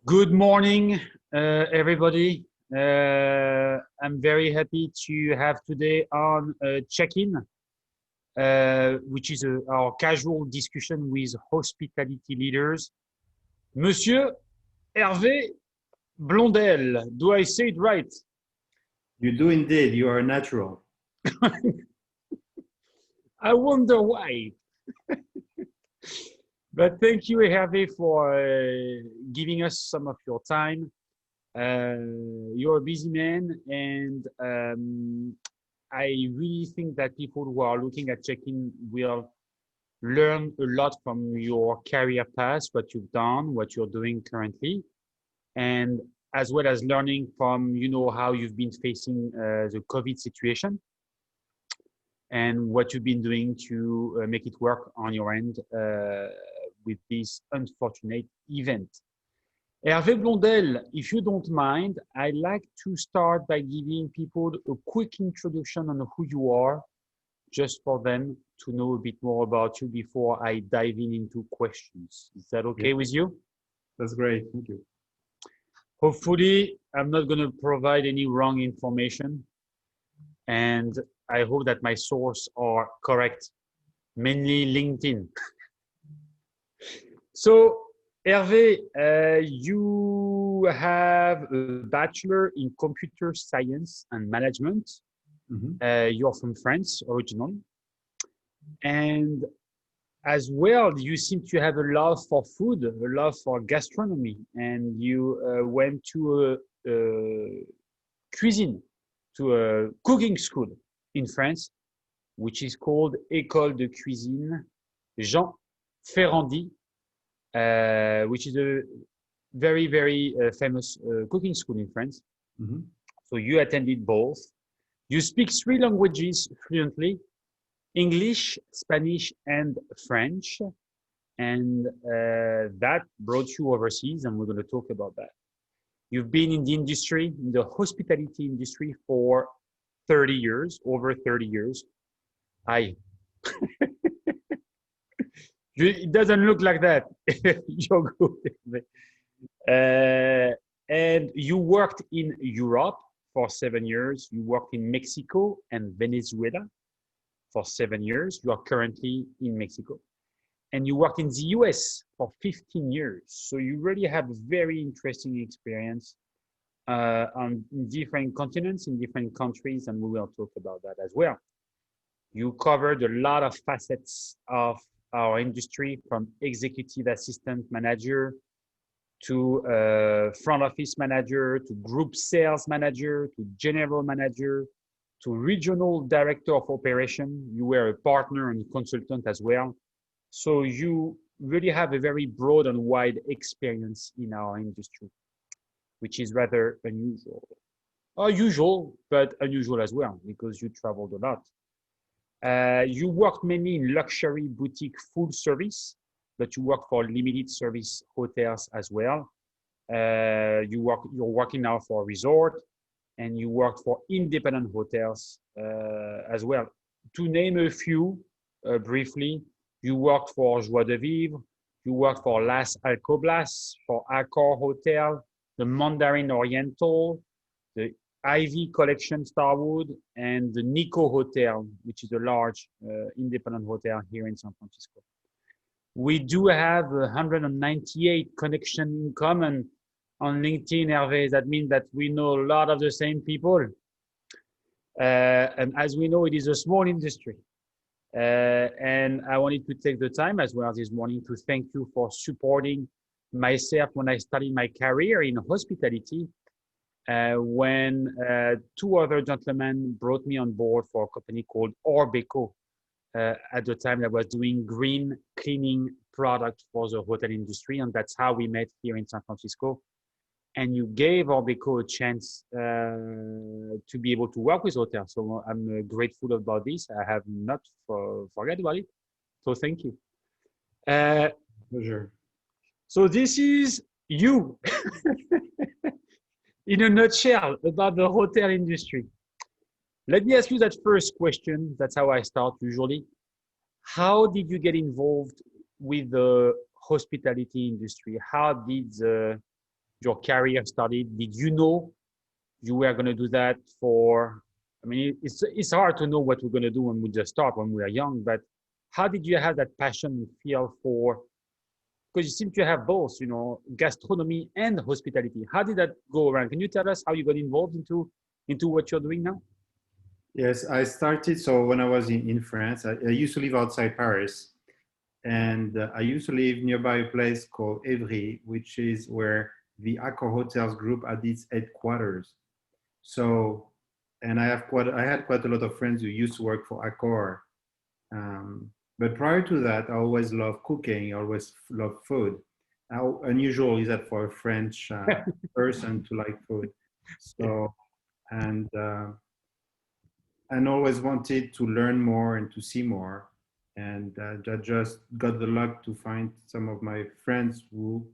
Good morning, everybody. I'm very happy to have today on check-in, which is our casual discussion with hospitality leaders. Monsieur Herve Blondel, do I say it right? You do indeed. You are natural. I wonder why. But thank you, Herve, for giving us some of your time. You're a busy man, and I really think that people who are looking at check-in will learn a lot from your career path, what you've done, what you're doing currently, and as well as learning from, how you've been facing the COVID situation and what you've been doing to make it work on your end with this unfortunate event. Hervé Blondel, if you don't mind, I'd like to start by giving people a quick introduction on who you are, just for them to know a bit more about you before I dive into questions. Is that okay with you? That's great. Thank you. Hopefully, I'm not going to provide any wrong information. And I hope that my sources are correct, mainly LinkedIn. So, Hervé, you have a bachelor in computer science and management. You're from France originally. And as well, you seem to have a love for food, a love for gastronomy. And you went to a cooking school in France, which is called École de Cuisine Jean Ferrandi, which is a very, very famous cooking school in France. So you attended both. You speak 3 languages fluently, English, Spanish, and French. And that brought you overseas, and we're going to talk about that. You've been in the industry, in the hospitality industry for 30 years, over 30 years. It doesn't look like that. You're good. And you worked in Europe for 7 years. You worked in Mexico and Venezuela for 7 years. You are currently in Mexico. And you worked in the US for 15 years. So you really have a very interesting experience on different continents, in different countries, and we will talk about that as well. You covered a lot of facets of our industry, from executive assistant manager to front office manager, to group sales manager, to general manager, to regional director of operation. You were a partner and consultant as well. So you really have a very broad and wide experience in our industry, which is rather unusual. Usual, but unusual as well, because you traveled a lot. You worked mainly in luxury boutique full service, but you work for limited service hotels as well. You're working now for a resort, and you worked for independent hotels as well. To name a few briefly, you worked for Joie de Vivre, you worked for Las Alcoblas, for Accor Hotel, the Mandarin Oriental, the Ivy Collection Starwood, and the Nico Hotel, which is a large independent hotel here in San Francisco. We do have 198 connections in common on LinkedIn, Hervé. That means that we know a lot of the same people. And as we know, it is a small industry. And I wanted to take the time as well this morning to thank you for supporting myself when I started my career in hospitality. When 2 other gentlemen brought me on board for a company called Orbeco at the time that was doing green cleaning product for the hotel industry. And that's how we met here in San Francisco. And you gave Orbeco a chance to be able to work with hotels. So I'm grateful about this. I have not forget about it. So thank you. Pleasure. So this is you. In a nutshell, about the hotel industry. Let me ask you that first question. That's how I start usually. How did you get involved with the hospitality industry? How did the your career started? Did you know you were going to do that for, I mean, it's hard to know what we're going to do when we just start when we are young, but how did you have that passion and feel for, because you seem to have both, you know, gastronomy and hospitality. How did that go around? Can you tell us how you got involved into what you're doing now? Yes, I started. So when I was in France, I used to live outside Paris, and I used to live nearby a place called Herve, which is where the Accor Hotels Group had its headquarters. So, and I had quite a lot of friends who used to work for Accor. But prior to that, I always loved cooking. I always loved food. How unusual is that for a French person to like food? So, and and always wanted to learn more and to see more. And I just got the luck to find some of my friends who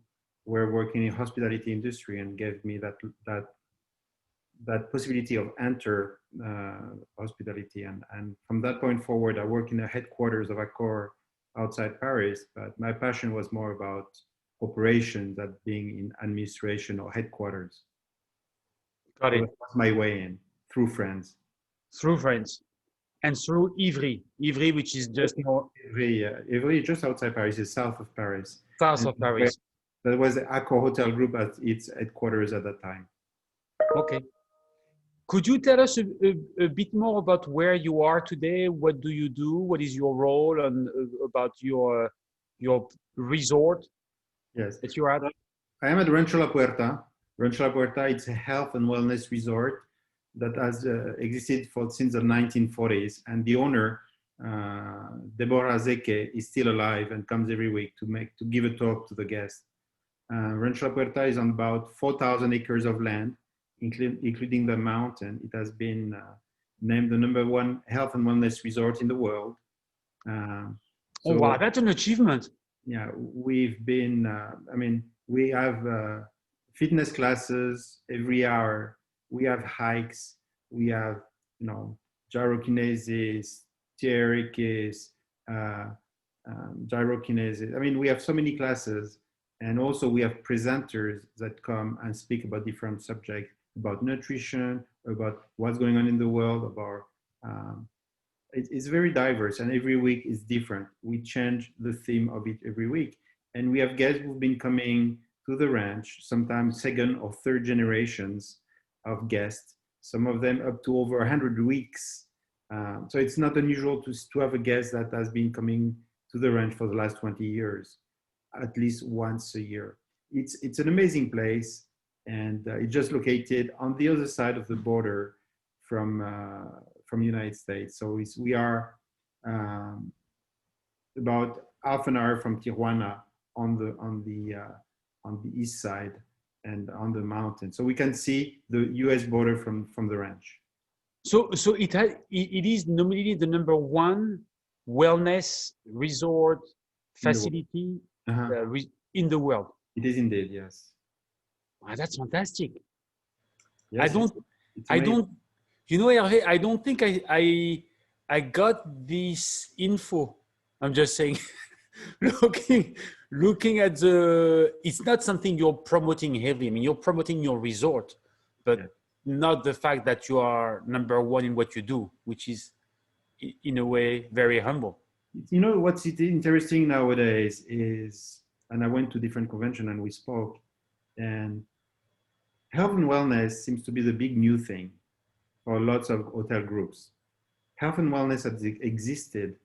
were working in hospitality industry and gave me that possibility of enter hospitality. And from that point forward, I worked in the headquarters of Accor outside Paris, but my passion was more about operations than being in administration or headquarters. Got So it. that was my way in through friends. Through France and through Ivry, which is just more Every just outside Paris, is south of Paris. south And of Paris. that was the Accor Hotel Group at its headquarters at that time. Okay. Could you tell us a bit more about where you are today? What do you do? What is your role and about your resort Yes. that you're at? I am at Rancho la Puerta. Rancho la Puerta, it's a health and wellness resort that has existed since the 1940s. And the owner, Deborah Zeke, is still alive and comes every week to give a talk to the guests. Rancho la Puerta is on about 4,000 acres of land, including the mountain. It has been named the #1 health and wellness resort in the world. Oh, wow, that's an achievement. Yeah, we've been, we have fitness classes every hour. We have hikes. We have, gyrokinesis, TRX, gyrokinesis. I mean, we have so many classes. And also we have presenters that come and speak about different subjects, about nutrition, about what's going on in the world, about it's very diverse, and every week is different. We change the theme of it every week. And we have guests who've been coming to the ranch, sometimes second or third generations of guests, some of them up to over 100 weeks. So it's not unusual to have a guest that has been coming to the ranch for the last 20 years, at least once a year. It's an amazing place, and it's just located on the other side of the border from the United States. So we are about half an hour from Tijuana on the east side and on the mountain. So we can see the US border from the ranch. So it is nominally the #1 wellness resort facility in the world. It is indeed, yes. Wow, that's fantastic. Yes, I don't, you know, Hervé, I don't think I got this info. I'm just saying, looking at it's not something you're promoting heavily. I mean, you're promoting your resort, but not the fact that you are #1 in what you do, which is in a way very humble. You know, what's interesting nowadays is, and I went to different conventions and we spoke, and health and wellness seems to be the big new thing for lots of hotel groups. Health and wellness has existed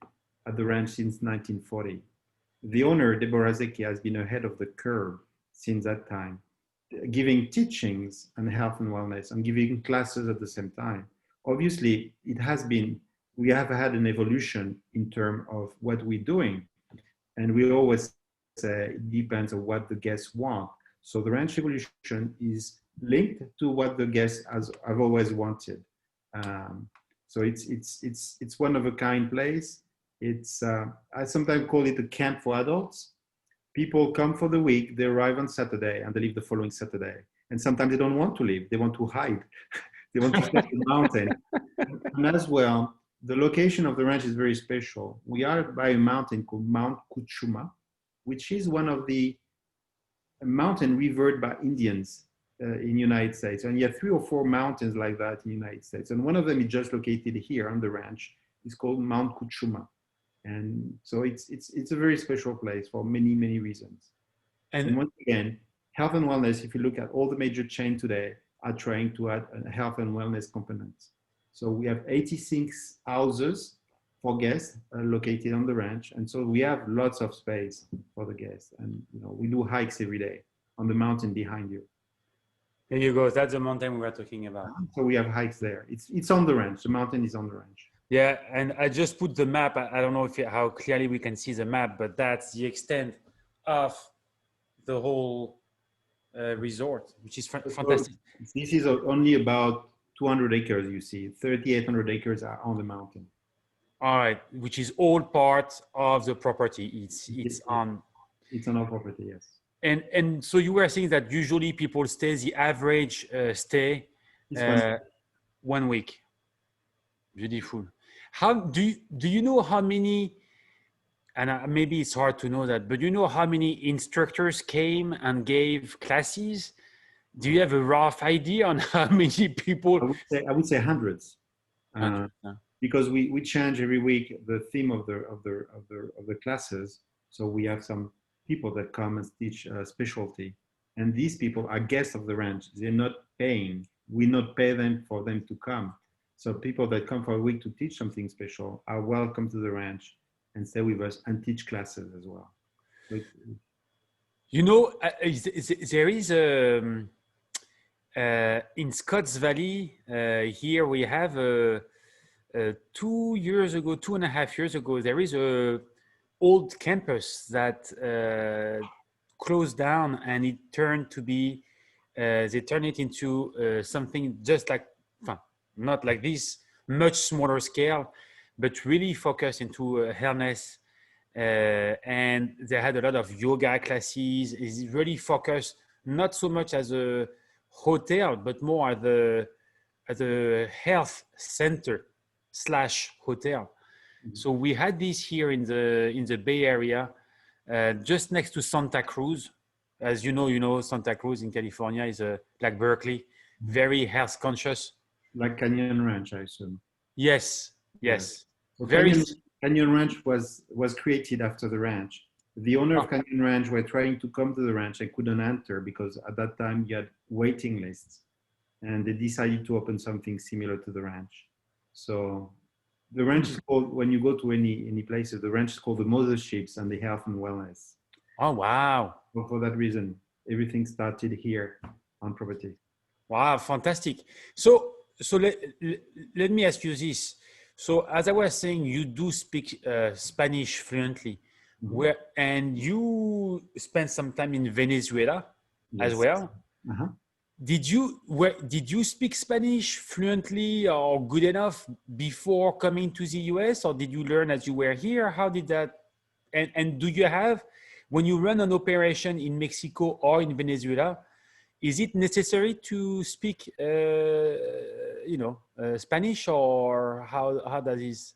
at the ranch since 1940. The owner, Deborah Zeki, has been ahead of the curve since that time, giving teachings on health and wellness and giving classes at the same time. Obviously, we have had an evolution in terms of what we're doing. And we always say it depends on what the guests want. So the ranch evolution is linked to what the guests have always wanted. So it's one of a kind place. I sometimes call it a camp for adults. People come for the week, they arrive on Saturday and they leave the following Saturday. And sometimes they don't want to leave, they want to hide. They want to stay in the mountain. And as well, the location of the ranch is very special. We are by a mountain called Mount Kuchuma, which is one of the a mountain revered by Indians in United States. And you have 3 or 4 mountains like that in the United States. And one of them is just located here on the ranch. It's called Mount Kuchuma. And so it's a very special place for many, many reasons. And once again, health and wellness, if you look at all the major chains today, are trying to add a health and wellness component. So we have 86 houses for guests located on the ranch. And so we have lots of space for the guests. And we do hikes every day on the mountain behind you. There you go. That's the mountain we were talking about. So we have hikes there. It's on the ranch. The mountain is on the ranch. Yeah, and I just put the map. I don't know how clearly we can see the map, but that's the extent of the whole resort, which is fantastic. This is only about 200 acres, you see. 3,800 acres are on the mountain. All right, which is all part of the property. It's on our property, yes. And so you were saying that usually people stay, the average stay 1 week. Beautiful. How do you know how many, and maybe it's hard to know that, but you know how many instructors came and gave classes? Do you have a rough idea on how many people? I would say hundreds. Because we change every week the theme of the classes. So we have some people that come and teach a specialty, and these people are guests of the ranch. They're not paying. We not pay them for them to come. So people that come for a week to teach something special are welcome to the ranch and stay with us and teach classes as well. There is in Scotts Valley here we have 2 years ago, 2.5 years ago, there is a old campus that closed down, and it turned to be they turned it into something just like not like this, much smaller scale, but really focused into wellness. And they had a lot of yoga classes. It's really focused not so much as a hotel, but more as a health center / hotel. Mm-hmm. So we had this here in the Bay Area, just next to Santa Cruz. As you know, Santa Cruz in California is like Berkeley, very health conscious. Like Canyon Ranch, I assume. Yes. So Canyon Ranch was created after the ranch. The owner of Canyon Ranch were trying to come to the ranch and couldn't enter because at that time you had waiting lists, and they decided to open something similar to the ranch. So the ranch is called, when you go to any places, the ranch is called the Motherships and the Health and Wellness. Oh, wow. So for that reason, everything started here on property. Wow, fantastic. So let me ask you this. So as I was saying, you do speak Spanish fluently. Mm-hmm. And you spent some time in Venezuela as well. Uh-huh. Did you speak Spanish fluently or good enough before coming to the US, or did you learn as you were here? How did that? And do you have, when you run an operation in Mexico or in Venezuela, is it necessary to speak, Spanish, or how does this?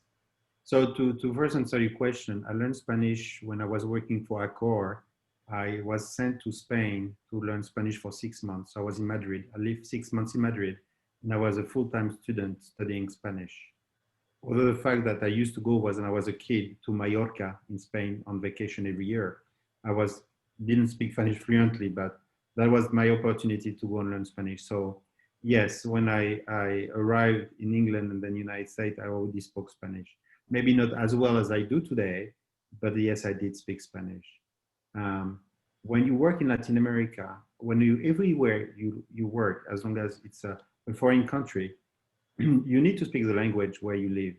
So to first answer your question, I learned Spanish when I was working for Accor. I was sent to Spain to learn Spanish for 6 months. So I was in Madrid. I lived 6 months in Madrid, and I was a full-time student studying Spanish. Although the fact that I used to go when I was a kid to Mallorca in Spain on vacation every year, didn't speak Spanish fluently, but that was my opportunity to go and learn Spanish. So yes, when I arrived in England and then United States, I already spoke Spanish. Maybe not as well as I do today, but yes, I did speak Spanish. When you work in Latin America, everywhere you work, as long as it's a foreign country, you need to speak the language where you live.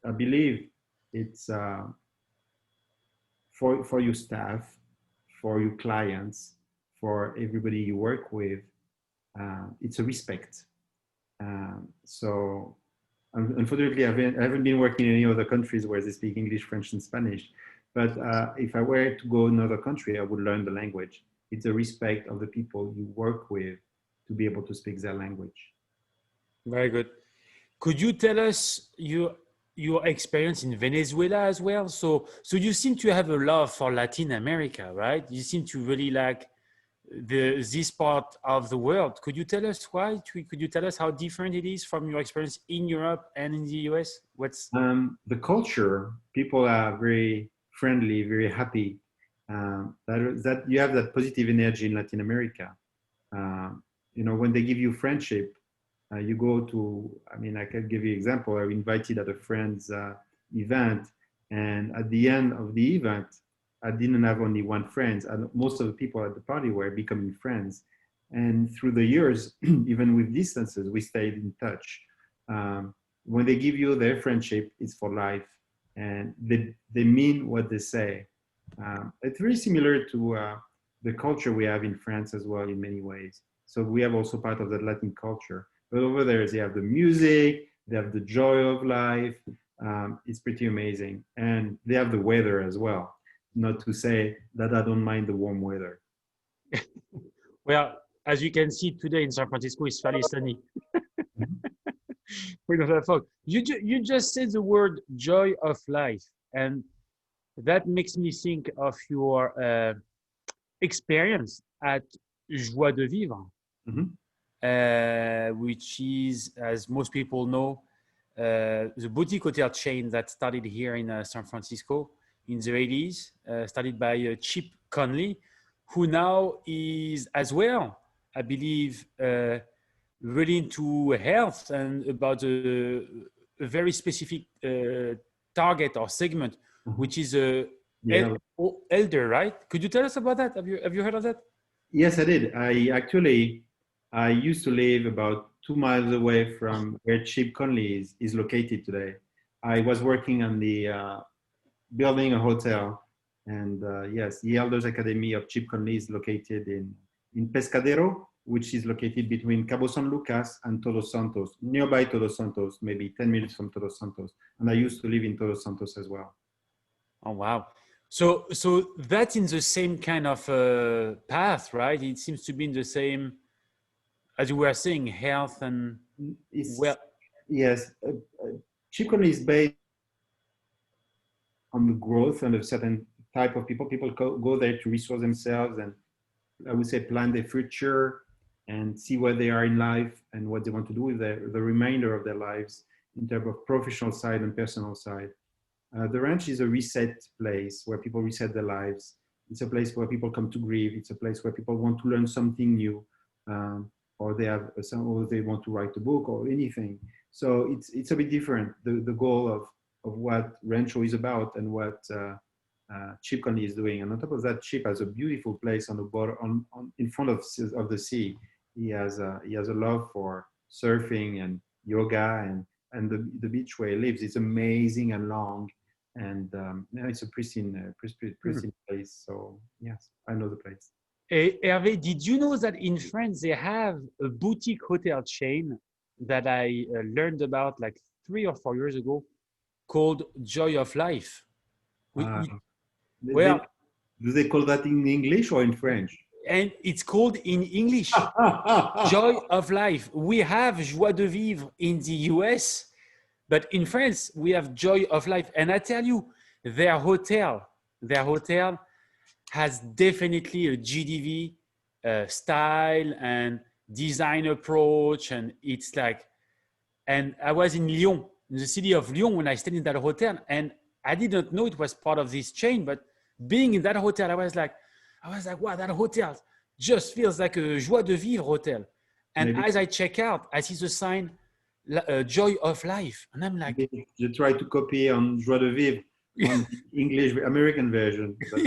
I believe it's for your staff, for your clients, for everybody you work with, it's a respect. So unfortunately, I haven't been working in any other countries where they speak English, French, and Spanish. But if I were to go in another country, I would learn the language. It's a respect of the people you work with to be able to speak their language. Very good. Could you tell us your experience in Venezuela as well. So you seem to have a love for Latin America, right? You seem to really like this part of the world. Could you tell us why? Could you tell us how different it is from your experience in Europe and in the US? What's The culture, people are very friendly, very happy. That you have that positive energy in Latin America. Uh, when they give you friendship, you go to, I mean, I can give you an example. I was invited at a friend's event, and at the end of the event, I didn't have only one friend. And most of the people at the party were becoming friends. And through the years, even with distances, we stayed in touch. Um, when they give you their friendship, it's for life, and they mean what they say. It's very similar to the culture we have in France as well in many ways. So we have also part of the Latin culture. But over there, they have the music, they have the joy of life. It's pretty amazing. And they have the weather as well. Not to say that I don't mind the warm weather. well, as you can see today in San Francisco, it's fairly sunny. We don't have fog. You just said the word joy of life, and that makes me think of your experience at Joie de Vivre, Mhm. which is, as most people know, the boutique hotel chain that started here in San Francisco in the 80s, started by Chip Conley, who now is as well, I believe, really into health and about a very specific target or segment, which is Yeah. elder, right? Could you tell us about that? Have you heard of that? Yes, I did. I used to live about 2 miles away from where Chip Conley is located today. I was working on the building a hotel, and yes, the Elders Academy of Chip Conley is located in Pescadero, which is located between Cabo San Lucas and Todos Santos, nearby Todos Santos, maybe 10 minutes from Todos Santos. And I used to live in Todos Santos as well. Oh wow! So that's in the same kind of path, right? It seems to be in the same, as you were saying, health and It's, well. yes, Chip Conley is based on the growth and a certain type of people. People go there to resource themselves and I would say plan their future and see where they are in life and what they want to do with the remainder of their lives in terms of professional side and personal side. The ranch is a reset place where people reset their lives. It's a place where people come to grieve. It's a place where people want to learn something new, or or they want to write a book or anything. So it's a bit different. The goal of what Rancho is about and what Chip Conley is doing. And on top of that, Chip has a beautiful place on the border, in front of the sea. He has a love for surfing and yoga and the beach where he lives is amazing and long, and it's a pristine place. So yes, I know the place. Hervé, did you know that in France they have a boutique hotel chain that I learned about like 3 or 4 years ago called Joy of Life? Uh, they, Well, do they call that in English or in French? and it's called in English Joy of Life. We have Joie de Vivre in the US, but in France we have Joy of Life. And I tell you, their hotel has definitely a GDV style and design approach, and it's like. And I was in Lyon, in the city of Lyon, when I stayed in that hotel, and I didn't know it was part of this chain. But being in that hotel, I was like, wow, that hotel just feels like a joie de vivre hotel. And Maybe as I check out, I see the sign, joy of life, and I'm like, you try to copy on Joie de Vivre on the English American version. But,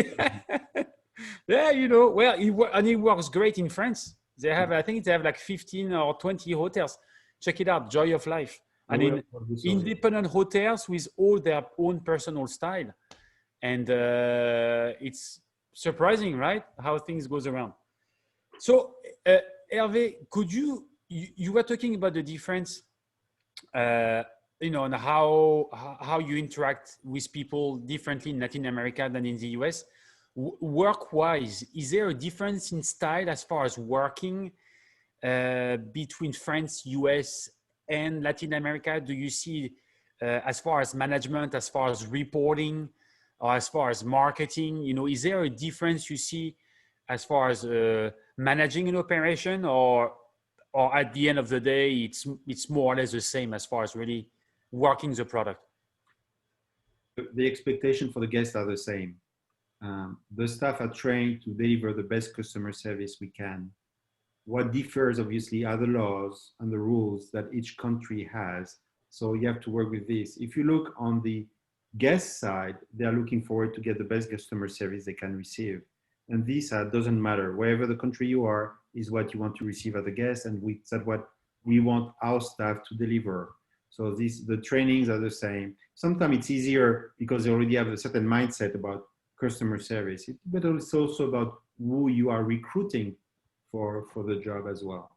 yeah, yeah, well, and it works great in France. I think they have like 15 or 20 hotels. Check it out, Joy of Life. I I will mean, do so. independent hotels with all their own personal style. And it's surprising, right? How things goes around. So, Hervé, you were talking about the difference, uh, and how you interact with people differently in Latin America than in the US. Work-wise, is there a difference in style as far as working between France, US, and Latin America? Do you see as far as management, as far as reporting, or as far as marketing? You know, is there a difference you see as far as managing an operation, or at the end of the day, it's more or less the same as far as really working the product? The expectation for the guests are the same. The staff are trained to deliver the best customer service we can. What differs, obviously, are the laws and the rules that each country has. So you have to work with this. If you look on the guest side, they are looking forward to get the best customer service they can receive. And this doesn't matter. Wherever the country you are is what you want to receive as a guest, and that's what we want our staff to deliver. So the trainings are the same. Sometimes it's easier because they already have a certain mindset about customer service, but it's also about who you are recruiting for the job as well.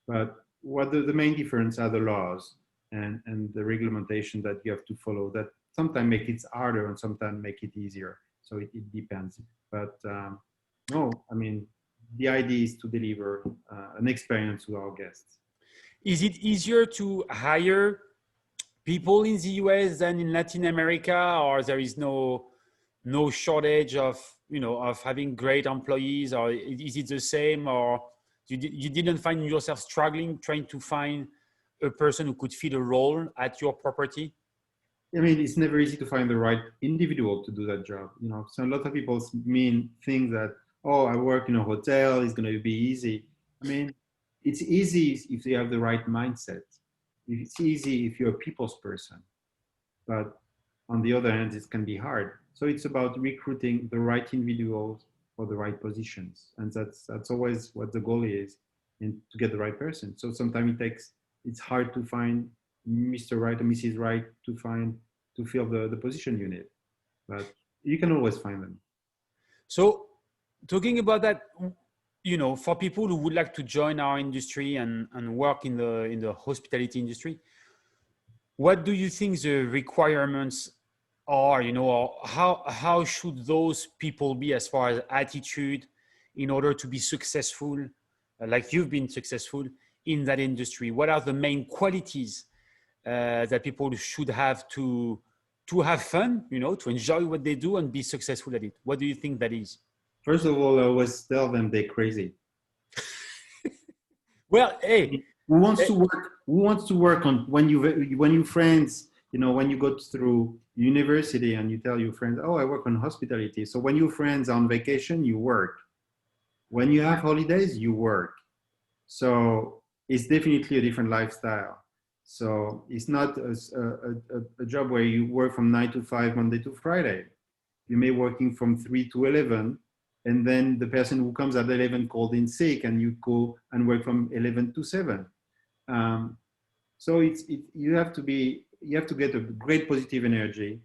But what the main difference are the laws and the regulation that you have to follow that sometimes make it harder and sometimes make it easier. So it depends. But no, I mean, the idea is to deliver an experience to our guests. Is it easier to hire people in the US than in Latin America, or there is no shortage of, you know, of having great employees, or is it the same, or you didn't find yourself struggling trying to find a person who could fit a role at your property? I mean, it's never easy to find the right individual to do that job. You know, so a lot of people think that, oh, I work in a hotel, it's going to be easy. I mean, it's easy if you have the right mindset. It's easy if you're a people's person. But on the other hand, it can be hard. So it's about recruiting the right individuals for the right positions. And that's always what the goal is, and to get the right person. So sometimes it's hard to find Mr. Right or Mrs. Right to fill the position you need. But you can always find them. So talking about that, you know, for people who would like to join our industry and work in the hospitality industry, what do you think the requirements are, you know, or how should those people be as far as attitude in order to be successful, like you've been successful in that industry? What are the main qualities that people should have to have fun, you know, to enjoy what they do and be successful at it? What do you think that is? First of all, I always tell them they're crazy. Well, hey, who wants to work? Who wants to work on when you friends? You know, when you go through university and you tell your friends, "Oh, I work on hospitality." So when your friends are on vacation, you work. When you have holidays, you work. So it's definitely a different lifestyle. So it's not a job where you work from 9 to 5, Monday to Friday. You may working from 3 to 11, and then the person who comes at 11 called in sick, and you go and work from 11 to 7. So you have to get a great positive energy.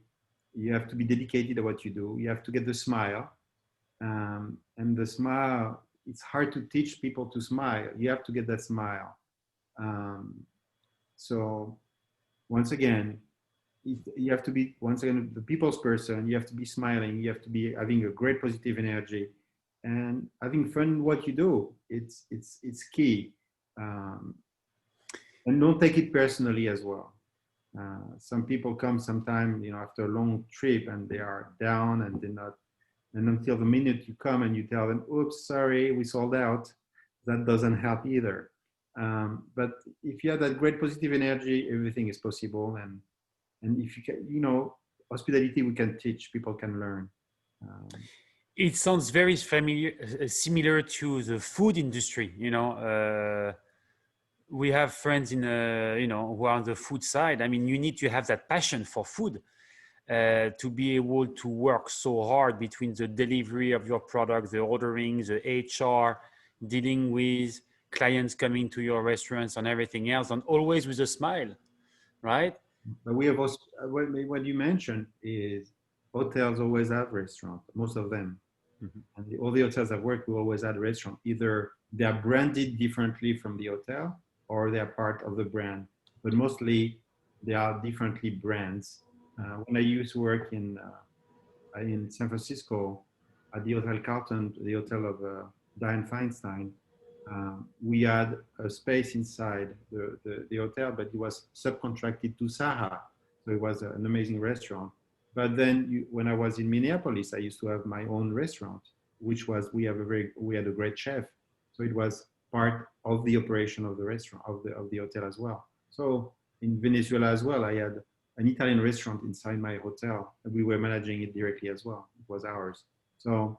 You have to be dedicated to what you do. You have to get the smile, and the smile. It's hard to teach people to smile. You have to get that smile. So once again, you have to be the people's person. You have to be smiling. You have to be having a great positive energy, and having fun in what you do. It's key. And don't take it personally as well. Some people come sometime, you know, after a long trip, and they are down, and they're not. And until the minute you come and you tell them, "Oops, sorry, we sold out," that doesn't help either. But if you have that great positive energy, everything is possible. And if you can, you know, hospitality we can teach, people can learn. It sounds very familiar, similar to the food industry. You know, we have friends in, you know, who are on the food side. I mean, you need to have that passion for food. To be able to work so hard between the delivery of your product, the ordering, the HR, dealing with clients coming to your restaurants and everything else, and always with a smile, right? But we have also, what you mentioned is hotels always have restaurants, most of them. Mm-hmm. And all the hotels I've worked with always had a restaurant. Either they are branded differently from the hotel or they are part of the brand, but mostly they are differently brands. When I used to work in San Francisco at the Hotel Carlton, the hotel of Dianne Feinstein, we had a space inside the hotel, but it was subcontracted to Saha. So it was an amazing restaurant. But then when I was in Minneapolis, I used to have my own restaurant, which was we had a great chef. So it was part of the operation of the restaurant of the hotel as well. So in Venezuela as well, I had an Italian restaurant inside my hotel, and we were managing it directly as well. It was ours. So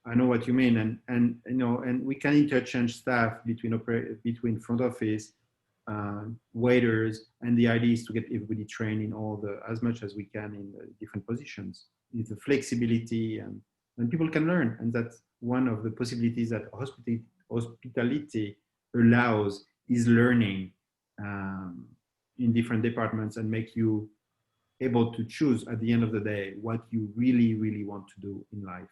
I know what you mean, and you know, and we can interchange staff between front office, waiters, and the idea is to get everybody trained in all the as much as we can in the different positions. It's the flexibility, and people can learn, and that's one of the possibilities that hospitality allows is learning um, in different departments and make you able to choose at the end of the day what you really want to do in life.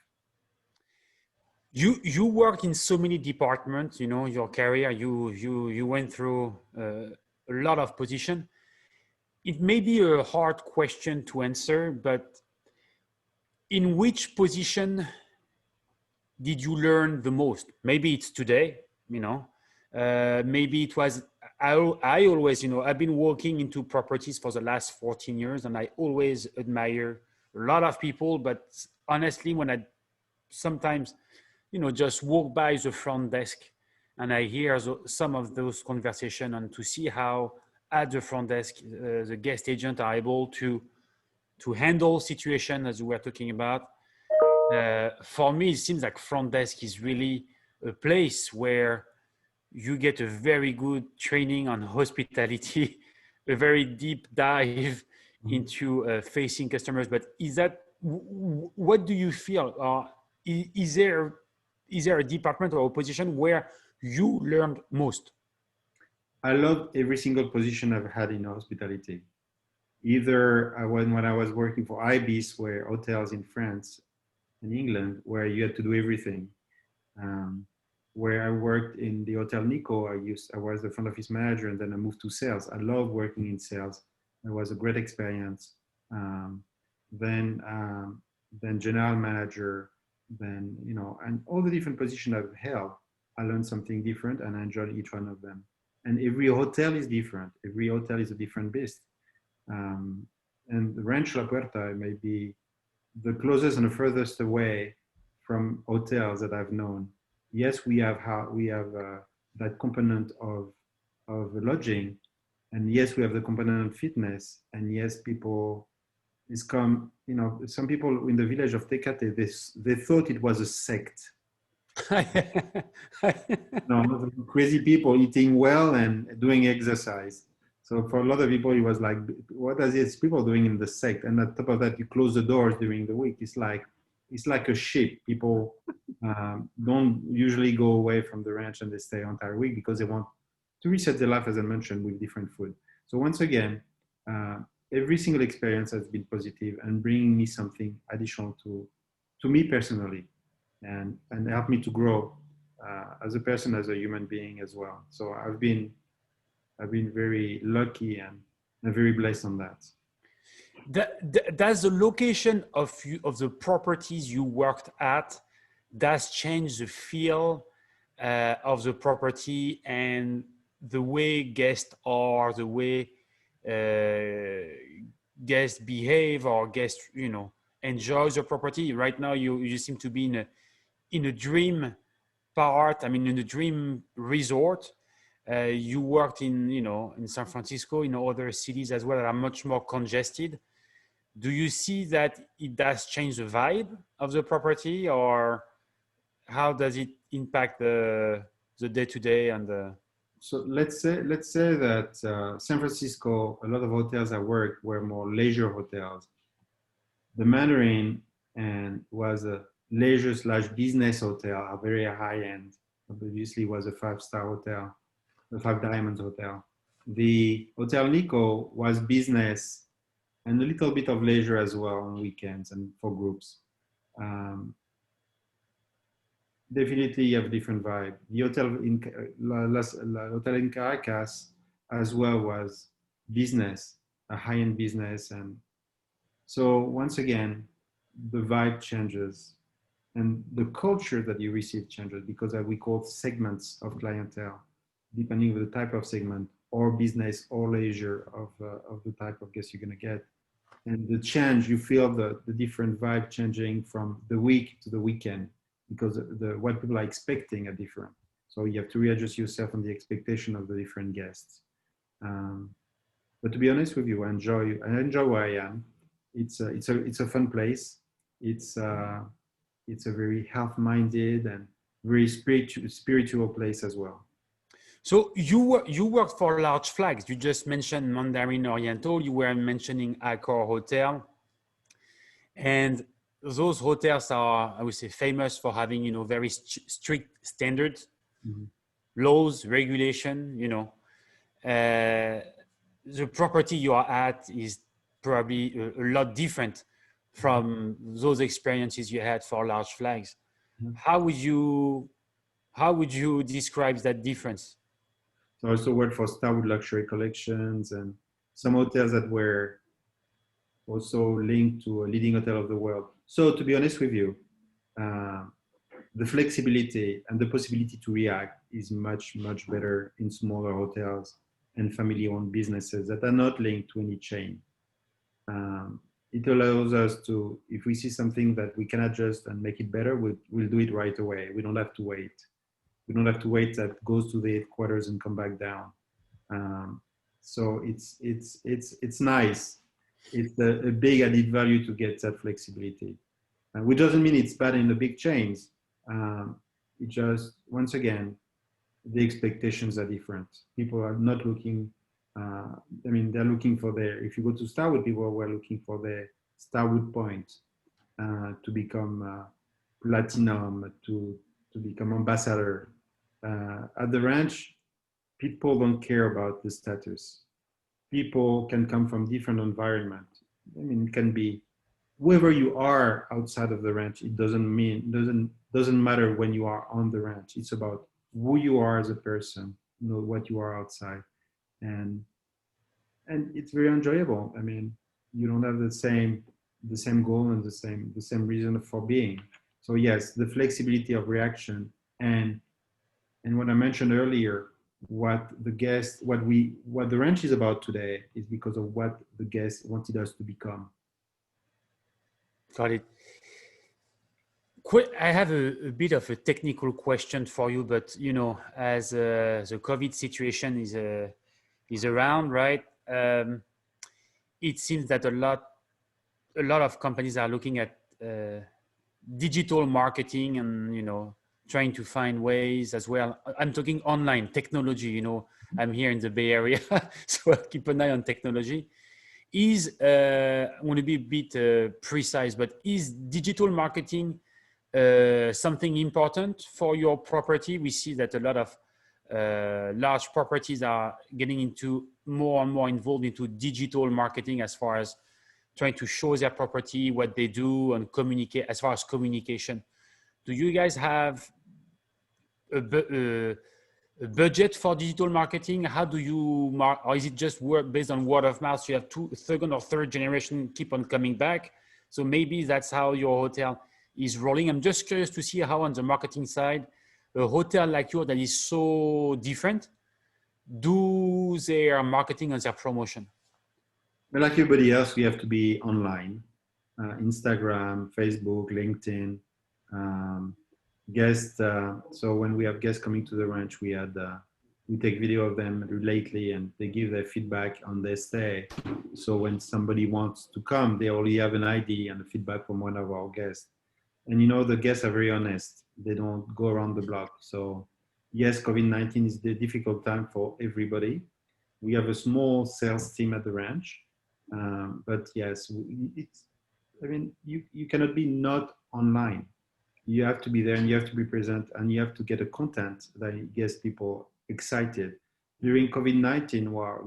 You worked in so many departments, you know, your career, you went through a lot of position. It may be a hard question to answer, but in which position did you learn the most? Maybe it's today, you know, maybe it was, I always, you know, I've been working into properties for the last 14 years and I always admire a lot of people, but honestly, when I sometimes, you know, just walk by the front desk and I hear some of those conversations and to see how at the front desk, the guest agent are able to handle situation as we were talking about. For me, it seems like front desk is really a place where you get a very good training on hospitality, a very deep dive into facing customers. But is that, what do you feel? Is there a department or a position where you learned most? I love every single position I've had in hospitality. Either when I was working for IBIS, where hotels in France and England, where you had to do everything. Um, where I worked in the Hotel Nico, I was the front office manager, and then I moved to sales. I love working in sales. It was a great experience. Um, then then general manager, then you know, and all the different positions I've held, I learned something different, and I enjoyed each one of them. And every hotel is different. Every hotel is a different beast. Um, and the Rancho la Puerta may be the closest and the furthest away from hotels that I've known. Yes, we have that component of lodging, and yes, we have the component of fitness, and yes, people is come. You know, some people in the village of Tecate, they thought it was a sect. No, crazy people eating well and doing exercise. So for a lot of people, it was like, what are these people doing in the sect? And on top of that, you close the doors during the week. It's like a ship. People don't usually go away from the ranch and they stay an entire week because they want to reset their life, as I mentioned, with different food. So once again, uh, every single experience has been positive and bringing me something additional to me personally, and help me to grow as a person, as a human being as well. So I've been very lucky and very blessed on that. Does the location of the properties you worked at does change the feel of the property and the way guests are, the way guests behave or guests, you know, enjoy the property? Right now, you seem to be in a dream part. I mean, in a dream resort. You worked in, you know, in San Francisco, in other cities as well that are much more congested. Do you see that it does change the vibe of the property, or how does it impact the day to day and the? So let's say that San Francisco, a lot of hotels I worked were more leisure hotels. The Mandarin and was a leisure slash business hotel, a very high end. Obviously, was a 5-star hotel, a 5 diamonds hotel. The Hotel Nico was business and a little bit of leisure as well on weekends and for groups. Um, Definitely you have a different vibe. The hotel in hotel in Caracas as well was business, a high-end business, and so once again, the vibe changes and the culture that you receive changes because we call segments of clientele, depending on the type of segment. or business or leisure of the type of guest you're going to get. And the change, you feel the different vibe changing from the week to the weekend because what people are expecting are different. So you have to readjust yourself on the expectation of the different guests. But to be honest with you, I enjoy where I am. It's a fun place. It's it's a very health-minded and very spiritual place as well. So you worked for large flags. You just mentioned Mandarin Oriental. You were mentioning Accor Hotel, and those hotels are, I would say, famous for having very strict standards, Mm-hmm. laws, regulation. The property you are at is probably a lot different from those experiences you had for large flags. Mm-hmm. How would you describe that difference? So I also worked for Starwood Luxury Collections and some hotels that were also linked to a leading hotel of the world. So to be honest with you, uh, the flexibility and the possibility to react is much, much better in smaller hotels and family-owned businesses that are not linked to any chain. Um, it allows us to, if we see something that we can adjust and make it better, we'll do it right away. We don't have to wait. We don't have to wait that goes to the headquarters and come back down. Um, so it's nice. It's a big added value to get that flexibility, which doesn't mean it's bad in the big chains. It just, once again, the expectations are different. People are not looking. They're looking for their. If you go to Starwood, people were looking for their Starwood point to become platinum, to become ambassador. At the ranch, people don't care about the status. People can come from different environment. It can be wherever you are outside of the ranch. It doesn't matter when you are on the ranch. It's about who you are as a person, what you are outside, and it's very enjoyable. You don't have the same goal and the same reason for being. So yes, the flexibility of reaction and what I mentioned earlier, what the ranch is about today is because of what the guest wanted us to become. Got it. I have a bit of a technical question for you, but as the COVID situation is around, right? It seems that a lot of companies are looking at digital marketing and trying to find ways as well. I'm talking online technology. I'm here in the Bay Area, so I keep an eye on technology. I want to be a bit precise, but is digital marketing something important for your property? We see that a lot of large properties are getting into more and more involved into digital marketing as far as trying to show their property, what they do, and communicate as far as communication. Do you guys have a budget for digital marketing? How do you or is it just work based on word of mouth? So you have second or third generation keep on coming back. So maybe that's how your hotel is rolling. I'm just curious to see how on the marketing side, a hotel like yours that is so different, do their marketing and their promotion? But like everybody else, we have to be online, Instagram, Facebook, LinkedIn. Um, Guests. So when we have guests coming to the ranch, we take video of them lately, and they give their feedback on their stay. So when somebody wants to come, they already have an ID and a feedback from one of our guests. And the guests are very honest. They don't go around the block. So yes, COVID-19 is the difficult time for everybody. We have a small sales team at the ranch, but yes, you cannot be not online. You have to be there and you have to be present and you have to get a content that gets people excited. During COVID-19, our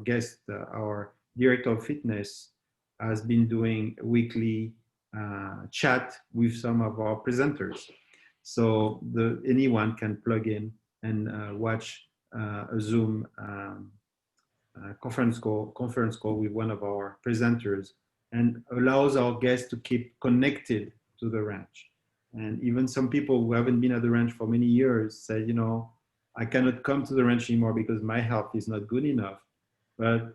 director of fitness has been doing weekly chat with some of our presenters. So anyone can plug in and watch a Zoom conference call with one of our presenters, and allows our guests to keep connected to the ranch. And even some people who haven't been at the ranch for many years say, I cannot come to the ranch anymore because my health is not good enough. but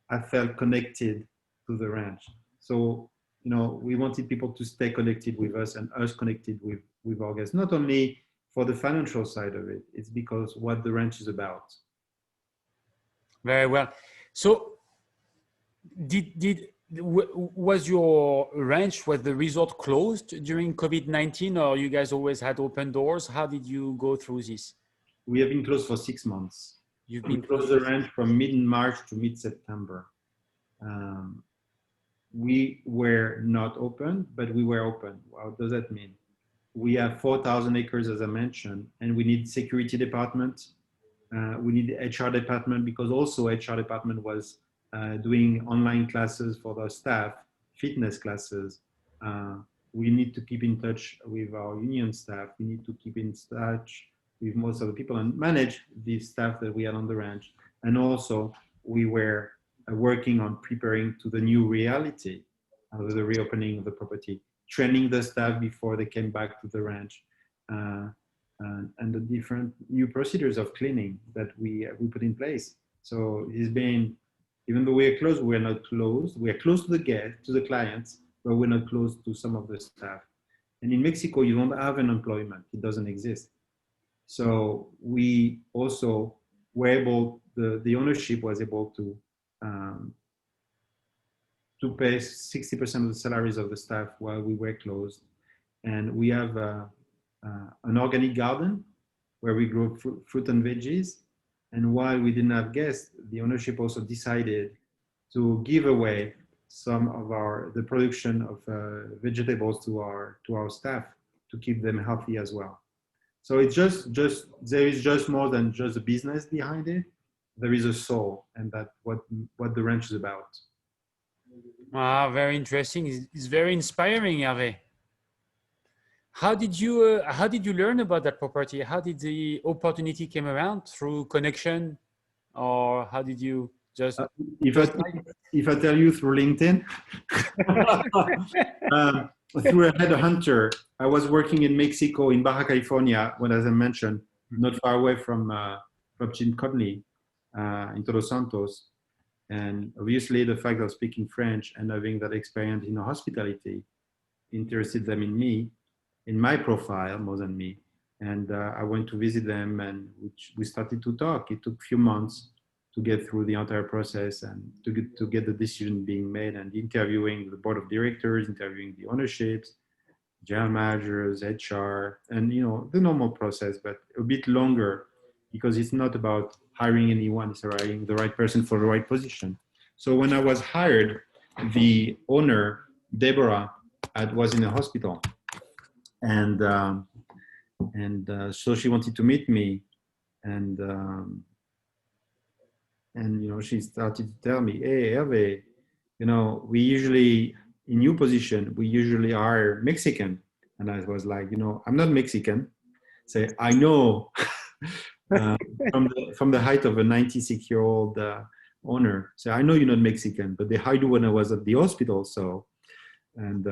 I felt connected to the ranch. So, you know, we wanted people to stay connected with us and us connected with our guests, not only for the financial side of it, it's because what the ranch is about. Very well. So was your ranch, was the resort closed during COVID-19, or you guys always had open doors? How did you go through this? We have been closed for 6 months. You've We been closed closed the for ranch from mid-March to mid-September. Um, we were not open, but we were open. What does that mean? We have 4,000 acres, as I mentioned, and we need security department. We need the HR department because also HR department was doing online classes for the staff, fitness classes. Uh, we need to keep in touch with our union staff. We need to keep in touch with most of the people and manage the staff that we had on the ranch. And also we were working on preparing to the new reality of the reopening of the property, training the staff before they came back to the ranch. And the different new procedures of cleaning that we put in place. So it's been, even though we're closed, we're not closed. We're close to the guests, to the clients, but we're not close to some of the staff. And in Mexico, you don't have an employment; it doesn't exist. So we also were able, the ownership was able to pay 60% of the salaries of the staff while we were closed. And we have an organic garden where we grow fruit and veggies. And while we didn't have guests, the ownership also decided to give away some of the production of vegetables to our staff to keep them healthy as well. So it's just there is just more than just a business behind it. There is a soul, and that's what the ranch is about. Ah, very interesting. It's very inspiring, Hervé. How did you learn about that property? How did the opportunity came around? Through connection, or how did you just? If I tell you through LinkedIn, through a headhunter, I was working in Mexico, in Baja California, when, as I mentioned, not far away from Chincontli, in Todos Santos. And obviously, the fact of speaking French and having that experience in hospitality interested them in me, in my profile more than me. And I went to visit them, and we started to talk. It took a few months to get through the entire process and to get the decision being made, and interviewing the board of directors, interviewing the ownerships, general managers, HR, and the normal process, but a bit longer because it's not about hiring anyone, it's hiring the right person for the right position. So when I was hired, the owner, Deborah, was in a hospital, and so she wanted to meet me, and she started to tell me, "Hey, Herve, we usually, in your position, we usually hire Mexican." And I was like, I'm not Mexican. Say, I know from the height of a 96-year-old owner. So I know you're not Mexican, but they hired you when I was at the hospital. So, and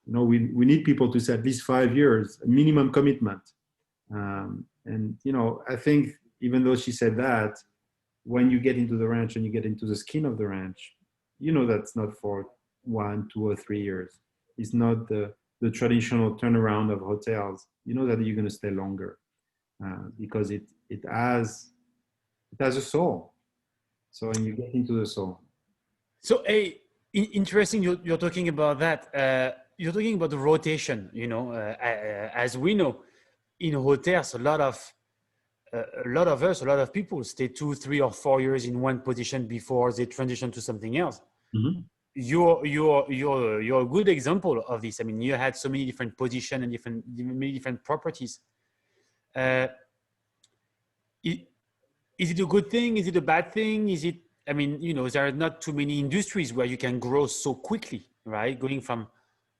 we need people to say at least 5 years, a minimum commitment. And I think even though she said that, when you get into the ranch and you get into the skin of the ranch, that's not for 1, 2, or 3 years. It's not the traditional turnaround of hotels. You know that you're going to stay longer because it has a soul. So when you get into the soul. So, interesting. You're talking about that. You're talking about the rotation. As we know, in hotels, a lot of people stay 2, 3, or 4 years in one position before they transition to something else. Mm-hmm. You're a good example of this. I mean, you had so many different positions and many different properties. Is it a good thing? Is it a bad thing? I mean, there are not too many industries where you can grow so quickly, right? Going from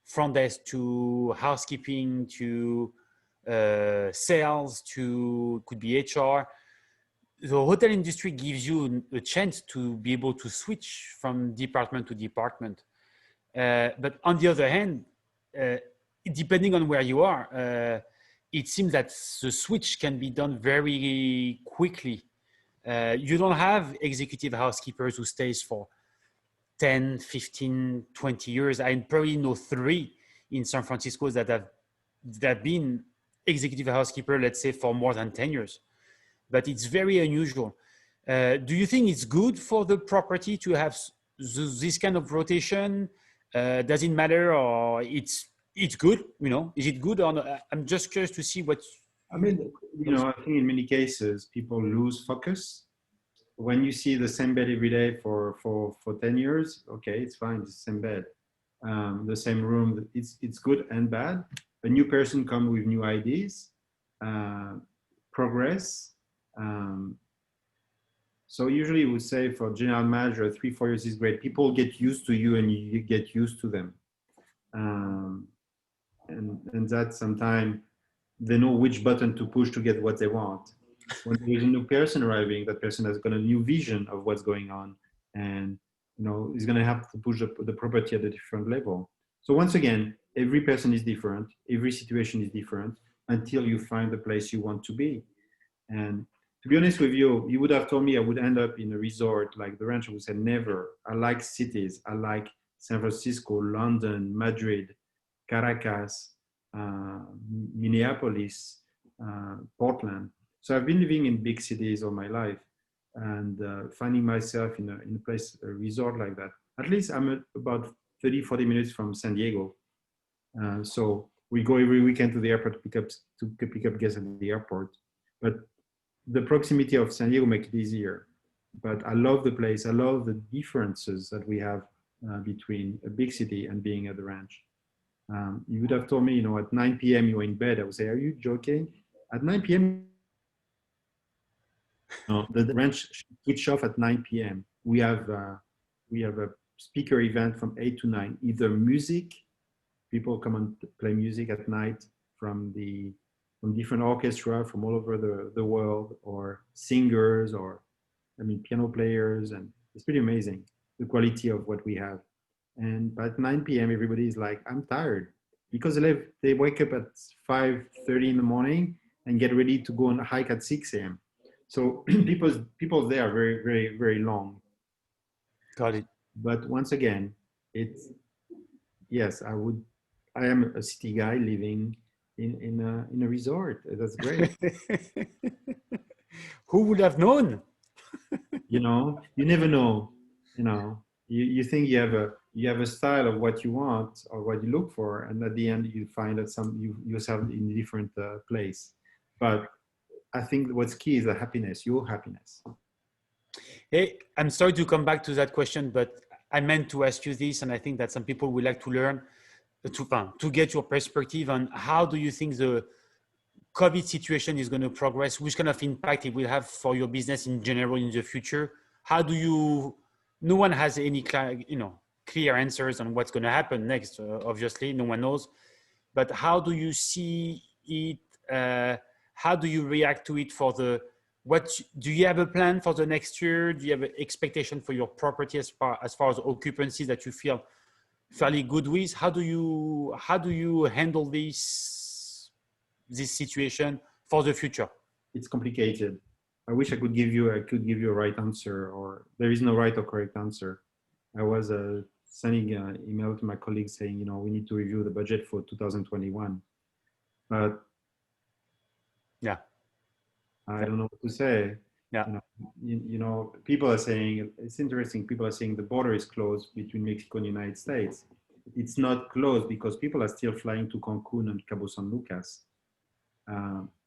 front desk to housekeeping to sales to could be HR. The hotel industry gives you a chance to be able to switch from department to department. But on the other hand, depending on where you are, it seems that the switch can be done very quickly. You don't have executive housekeepers who stays for 10, 15, 20 years. I probably know 3 in San Francisco that have been executive housekeeper, let's say, for more than 10 years. But it's very unusual. Do you think it's good for the property to have this kind of rotation? Does it matter, or it's good? You know, is it good or not? I'm just curious to see what. I mean, I think in many cases people lose focus. When you see the same bed every day for 10 years, okay, it's fine, it's the same bed, the same room. It's good and bad. A new person comes with new ideas, progress. So usually we say for general manager, 3-4 years is great. People get used to you and you get used to them. And that sometimes they know which button to push to get what they want. When there is a new person arriving, that person has got a new vision of what's going on, and is going to have to push the property at a different level. So once again, every person is different, every situation is different until you find the place you want to be. And to be honest with you, you would have told me I would end up in a resort like the Rancho. I would say never. I like cities. I like San Francisco, London, Madrid, Caracas, Minneapolis, Portland. So I've been living in big cities all my life, and finding myself in a place, a resort like that. At least I'm about 30, 40 minutes from San Diego. So we go every weekend to the airport to pick up guests at the airport. But the proximity of San Diego makes it easier. But I love the place. I love the differences that we have between a big city and being at the ranch. You would have told me, at 9 p.m. you're in bed. I would say, are you joking? At 9 p.m., the ranch switch off at 9 p.m. We have a speaker event from 8 to 9, either music, people come and play music at night from different orchestra from all over the world, or singers, or piano players, and it's pretty amazing the quality of what we have. And by 9 p.m. everybody is like, I'm tired, because they wake up at 5:30 in the morning and get ready to go on a hike at 6 a.m. So people there are very, very, very long. Got it. But once again, yes, I am a city guy living in a resort. That's great. Who would have known? You never know. You think you have a style of what you want or what you look for, and at the end you find that yourself in a different place. But I think what's key is the happiness, your happiness. Hey, I'm sorry to come back to that question, but I meant to ask you this, and I think that some people would like to learn to get your perspective on how do you think the COVID situation is going to progress, which kind of impact it will have for your business in general in the future. No one has any clear answers on what's going to happen next. Obviously, no one knows. But how do you see it? How do you react to it do you have a plan for the next year? Do you have an expectation for your property as far as occupancy that you feel fairly good with? How do you handle this situation for the future? It's complicated. I wish I could give you a right answer, or there is no right or correct answer. I was sending an email to my colleagues saying, we need to review the budget for 2021. But yeah, I don't know what to say. Yeah. People are saying, it's interesting, people are saying the border is closed between Mexico and the United States. It's not closed because people are still flying to Cancun and Cabo San Lucas.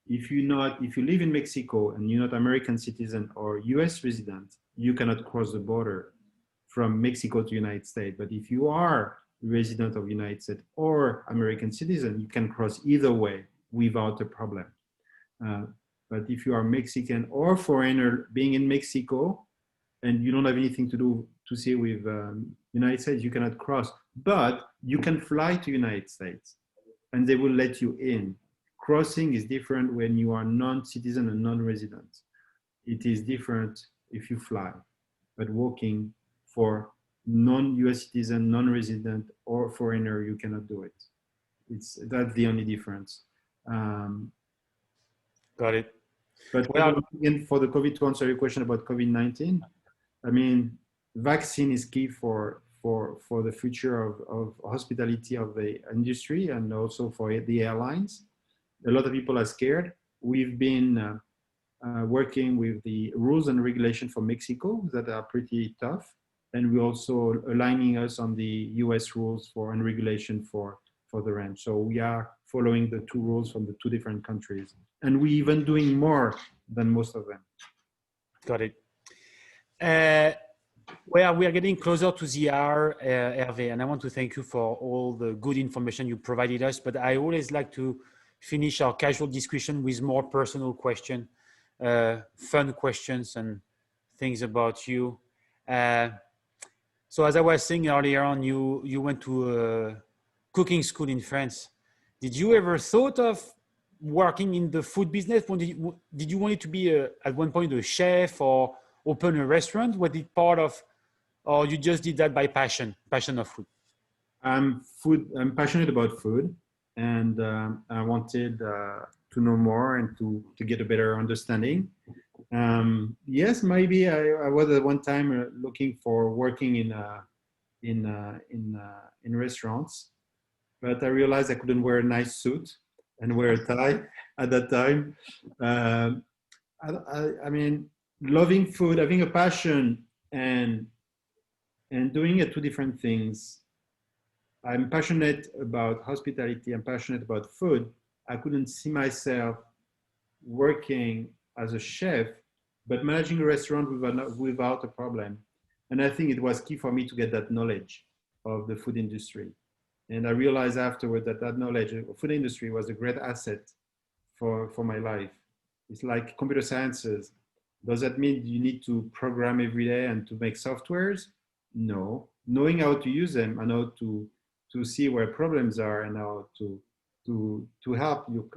If you live in Mexico and you're not American citizen or US resident, you cannot cross the border from Mexico to United States. But if you are resident of United States or American citizen, you can cross either way without a problem. But if you are Mexican or foreigner being in Mexico and you don't have anything to see with United States, you cannot cross. But you can fly to United States and they will let you in. Crossing is different when you are non-citizen and non-resident. It is different if you fly. But walking for non-US citizen, non-resident, or foreigner, you cannot do it. That's the only difference. Got it. But Well, again, for the COVID, to answer your question about COVID-19, I mean, vaccine is key for the future of hospitality of the industry and also for the airlines. A lot of people are scared. We've been working with the rules and regulation for Mexico that are pretty tough. And we're also aligning us on the US rules for and regulation for the ranch. So we are following the two rules from the two different countries. And we're even doing more than most of them. got it. Well, we are getting closer to the hour, Hervé, and I want to thank you for all the good information you provided us. But I always like to finish our casual discussion with more personal questions, fun questions, and things about you. So as I was saying earlier on, you went to a cooking school in France. Did you ever thought of working in the food business? Did you want it to be at one point a chef or open a restaurant? Was it part of, or you just did that by passion of food? I'm passionate about food, and I wanted to know more and to get a better understanding. Yes, maybe I was at one time looking for working in restaurants, but I realized I couldn't wear a nice suit and wear a tie at that time. I mean, loving food, having a passion, and doing it two different things. I'm passionate about hospitality. I'm passionate about food. I couldn't see myself working as a chef, but managing a restaurant without a problem. And I think it was key for me to get that knowledge of the food industry. And I realized afterward that that knowledge of food industry was a great asset for my life. It's like computer sciences. Does that mean you need to program every day and to make softwares? No. Knowing how to use them and how to see where problems are and how to help you,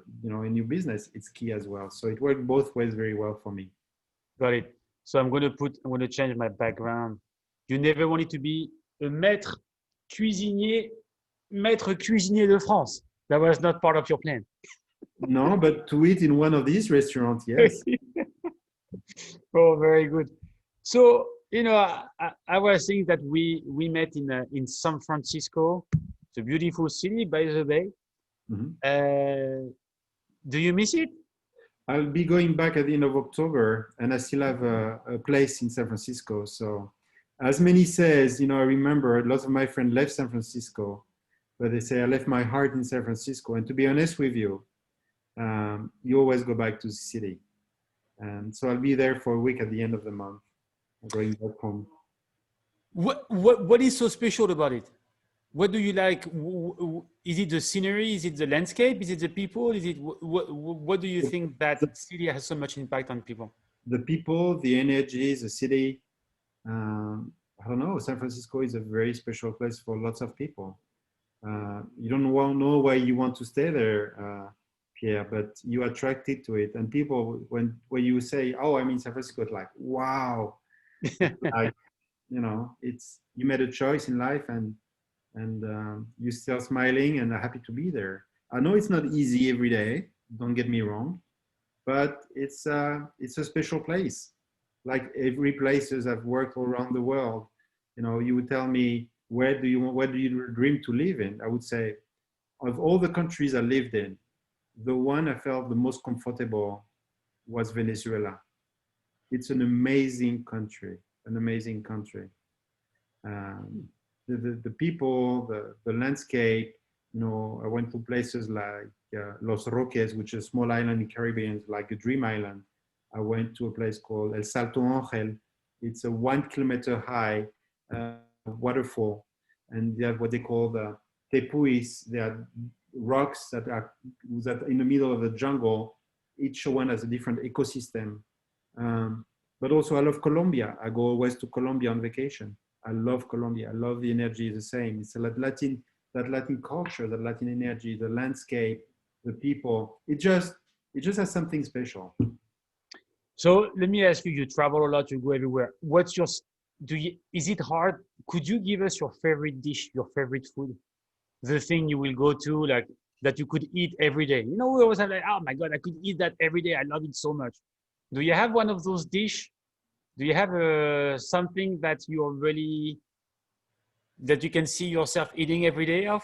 in your business, it's key as well. So it worked both ways very well for me. Got it. So I'm going to change my background. You never wanted to be a maître cuisinier de France. That was not part of your plan. No, but to eat in one of these restaurants, yes. Oh, very good. So, I was saying that we met in San Francisco. It's a beautiful city, by the way. Mm-hmm. Do you miss it? I'll be going back at the end of October, and I still have a place in San Francisco. So, as many says, I remember lots of my friends left San Francisco, but they say I left my heart in San Francisco. And to be honest with you, you always go back to the city. And so I'll be there for a week at the end of the month, going back home. What is so special about it? What do you like? Is it the scenery? Is it the landscape? Is it the people? Is it what do you think that city has so much impact on people? The people, the energy, the city. I don't know. San Francisco is a very special place for lots of people. You don't know why you want to stay there, Pierre, but you're attracted to it. And people, when you say, "Oh, I'm in San Francisco," it's like, "Wow!" Like, it's you made a choice in life, and you're still smiling and happy to be there. I know it's not easy every day. Don't get me wrong, but it's a special place. Like every places I've worked all around the world, you would tell me where do you dream to live in? I would say, of all the countries I lived in, the one I felt the most comfortable was Venezuela. It's an amazing country, The people, the landscape, I went to places like Los Roques, which is a small island in Caribbean, like a dream island. I went to a place called El Salto Ángel. It's a 1 kilometer high waterfall. And they have what they call the tepuis. They are rocks that are in the middle of the jungle. Each one has a different ecosystem. But also I love Colombia. I go always to Colombia on vacation. I love Colombia. I love the energy. The same. It's that Latin culture, that Latin energy, the landscape, the people. It just has something special. So let me ask you: you travel a lot, you go everywhere. Is it hard? Could you give us your favorite dish, your favorite food, the thing you will go to? Like, that you could eat every day? You know, we always have like, oh my God, I could eat that every day. I love it so much. Do you have one of those dish? Do you have something that you're really, that you can see yourself eating every day of?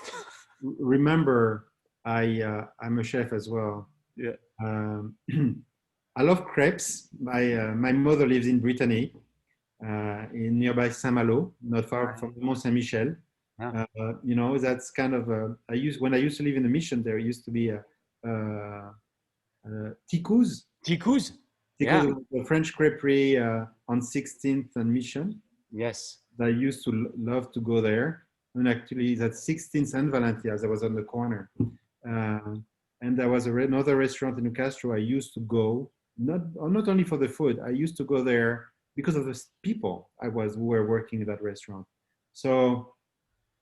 Remember, I'm a chef as well. Yeah. Um, I love crepes. My mother lives in Brittany, in nearby Saint-Malo, not far from Mont Saint-Michel. Yeah. You know, that's kind of when I used to live in the mission, there used to be Ticous. Ticous? Ticous Yeah. was a French creperie on 16th and Mission. Yes. I used to love to go there. And actually, that 16th and Valentias, I was on the corner. Uh, and there was another restaurant in Castro I used to go, not only for the food, I used to go there because of the people who were working in that restaurant. So,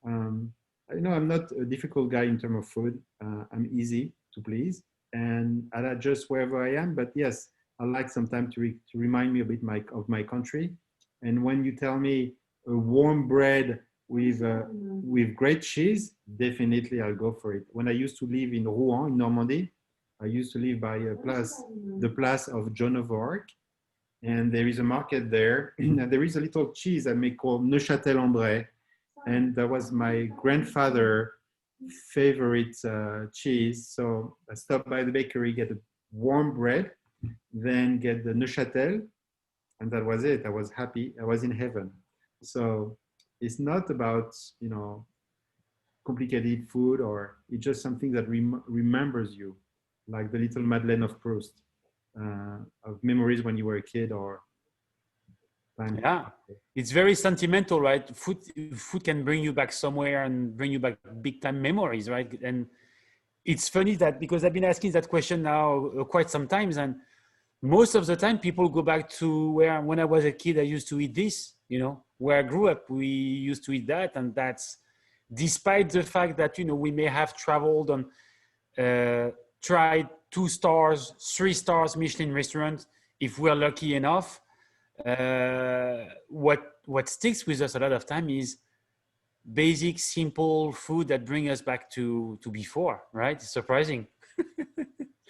you know, I'm not a difficult guy in terms of food. I'm easy to please, and I adjust wherever I am. But yes, I like sometimes to remind me a bit of my country. And when you tell me a warm bread with great cheese, definitely I'll go for it. When I used to live in Rouen, in Normandy, I used to live by the Place of Joan of Arc, and there is a market there, and there is a little cheese I make called Neuchâtel-André, and that was my grandfather' favorite cheese. So I stopped by the bakery, get a warm bread, then get the Neuchâtel, and that was it. I was happy. I was in heaven. So it's not about, you know, complicated food, or it's just something that remembers you, like the little Madeleine of Proust, of memories when you were a kid or time. Yeah. It's very sentimental, right? Food can bring you back somewhere and bring you back big time memories, right? And it's funny that because I've been asking that question now quite some times, and most of the time people go back to where when I was a kid, I used to eat this, you know, where I grew up, we used to eat that. And that's despite the fact that, you know, we may have traveled on, tried 2 stars, 3 stars Michelin restaurant, if we're lucky enough. What sticks with us a lot of time is basic, simple food that bring us back to before, right? It's surprising.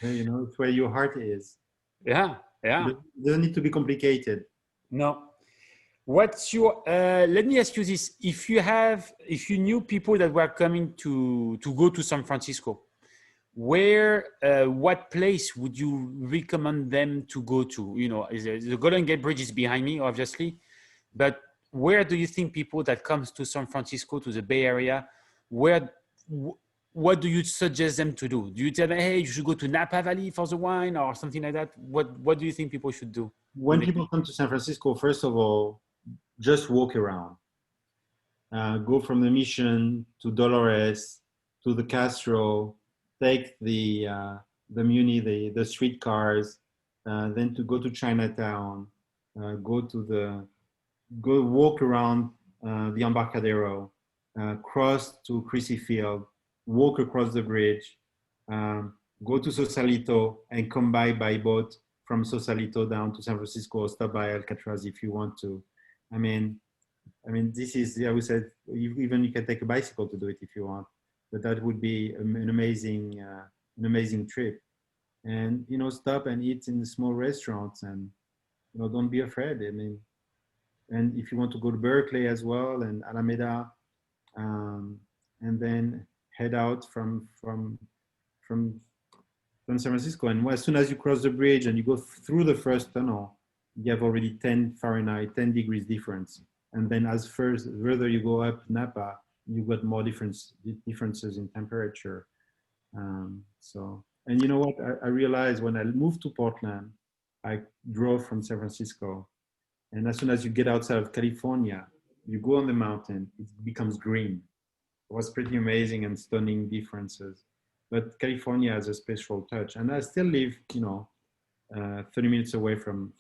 You know, it's where your heart is. Yeah, yeah. It doesn't need to be complicated. No. What's your? Let me ask you this: if you knew people that were coming to go to San Francisco, what place would you recommend them to go to? You know, the Golden Gate Bridge is behind me, obviously, but where do you think people that comes to San Francisco, to the Bay Area, what do you suggest them to do? Do you tell them, hey, you should go to Napa Valley for the wine or something like that? What do you think people should do? When people come to San Francisco, first of all, just walk around. Go from the Mission to Dolores to the Castro, take the Muni, the streetcars, then to go to Chinatown, go walk around the Embarcadero, cross to Crissy Field, walk across the bridge, go to Sausalito, and come by boat from Sausalito down to San Francisco, or stop by Alcatraz if you want to. I mean, this is, I would say, even you can take a bicycle to do it if you want, but that would be an amazing trip. And, you know, stop and eat in the small restaurants, and, you know, don't be afraid. I mean, and if you want to go to Berkeley as well, and Alameda, and then head out from San Francisco. And as soon as you cross the bridge and you go through the first tunnel, you have already 10 Fahrenheit, 10 degrees difference. And then further you go up Napa, you got more differences in temperature. And you know what? I realized when I moved to Portland, I drove from San Francisco. And as soon as you get outside of California, you go on the mountain, it becomes green. It was pretty amazing and stunning differences. But California has a special touch. And I still live, you know, 30 minutes away from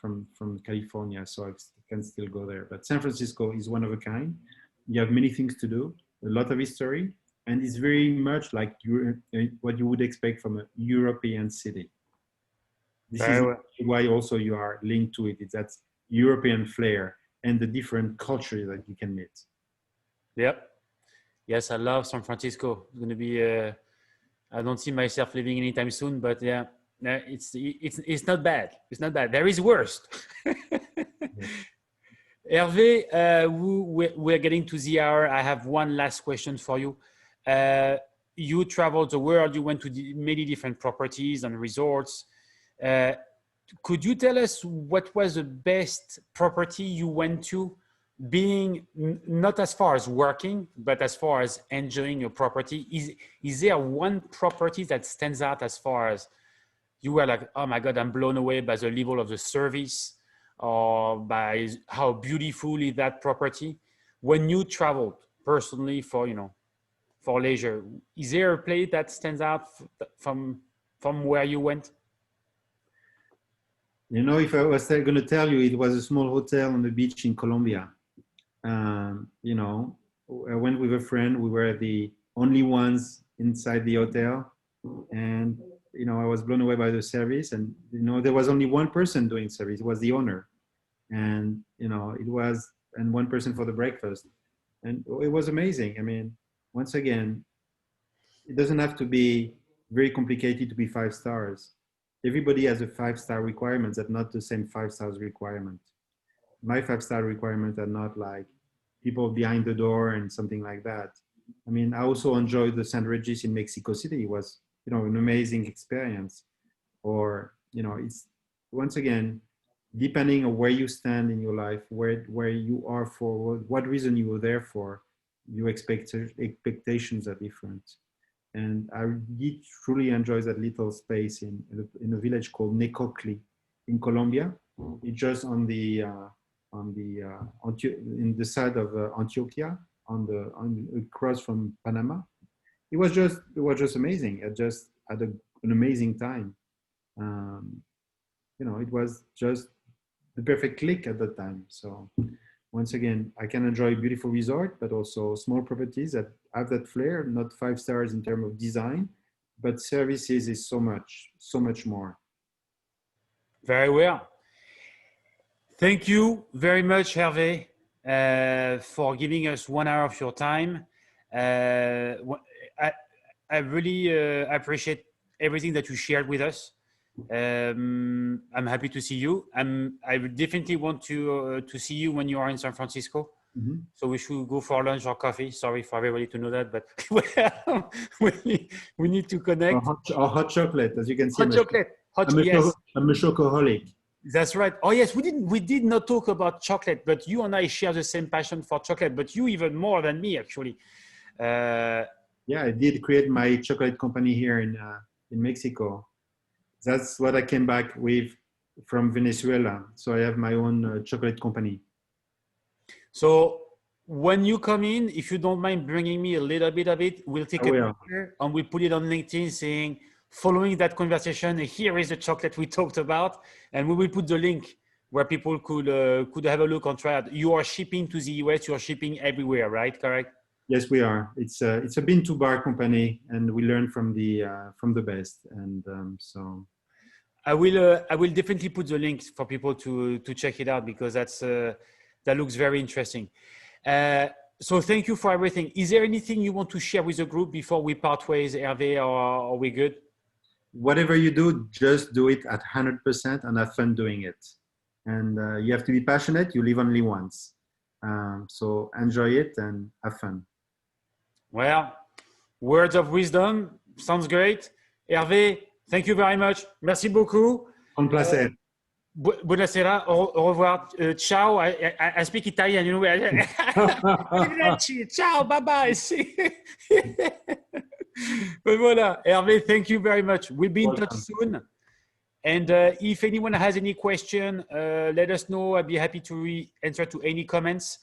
California, so I can still go there. But San Francisco is one of a kind. You have many things to do, a lot of history, and it's very much like what you would expect from a European city. This is why also you are linked to it. It's that European flair and the different cultures that you can meet. Yep. Yes, I love San Francisco. It's going to be I don't see myself living anytime soon, but yeah, it's not bad. It's not bad. There is worse. Hervé, we're getting to the hour. I have one last question for you. You traveled the world. You went to many different properties and resorts. Could you tell us what was the best property you went to, being not as far as working, but as far as enjoying your property? Is there one property that stands out as far as you were like, oh my God, I'm blown away by the level of the service or by how beautiful is that property? When you traveled personally for, for leisure, is there a place that stands out from where you went? If I was going to tell you, it was a small hotel on the beach in Colombia. I went with a friend. We were the only ones inside the hotel, and I was blown away by the service. And there was only one person doing service. It was the owner, and and one person for the breakfast, and it was amazing. I mean, once again, it doesn't have to be very complicated to be 5 stars. Everybody has a 5-star requirement that's not the same 5 stars requirement. My 5-star requirement are not like people behind the door and something like that. I mean, I also enjoyed the St. Regis in Mexico City. It was, an amazing experience. Or, it's once again, depending on where you stand in your life, where you are for, what reason you were there for, your expectations are different. And I did truly enjoy that little space in a village called Necoclí in Colombia. It's just in the side of Antioquia, across from Panama. It was just amazing. I just had an amazing time. It was just the perfect click at that time. So once again, I can enjoy a beautiful resort, but also small properties that have that flair, not 5 stars in terms of design, but services is so much more. Very well. Thank you very much, Hervé, for giving us 1 hour of your time. I really appreciate everything that you shared with us. I'm happy to see you. I definitely want to see you when you are in San Francisco. Mm-hmm. So we should go for lunch or coffee. Sorry for everybody to know that, but we need to connect. Or hot chocolate, as you can see. Hot chocolate. Yes. I'm a chocoholic. That's right. Oh yes, we did not talk about chocolate, but you and I share the same passion for chocolate, but you even more than me, actually. Yeah, I did create my chocolate company here in Mexico. That's what I came back with from Venezuela. So I have my own chocolate company. So when you come in, if you don't mind bringing me a little bit of it, we'll take a picture and we put it on LinkedIn saying, following that conversation, here is the chocolate we talked about. And we will put the link where people could have a look and try it. You are shipping to the US, you are shipping everywhere, right? Correct? Yes, we are. It's a bean to bar company, and we learn from the best. And so I will definitely put the link for people to check it out, because that looks very interesting. So thank you for everything. Is there anything you want to share with the group before we part ways, Hervé, or are we good? Whatever you do, just do it at 100% and have fun doing it. And you have to be passionate. You live only once. So enjoy it and have fun. Well, words of wisdom. Sounds great. Hervé, thank you very much. Merci beaucoup. Un placer. Buonasera. Au revoir. Ciao. I speak Italian. You know. Ciao. Bye bye. But voilà. Hervé, thank you very much. We'll be in touch soon. And if anyone has any question, let us know. I'd be happy to answer to any comments.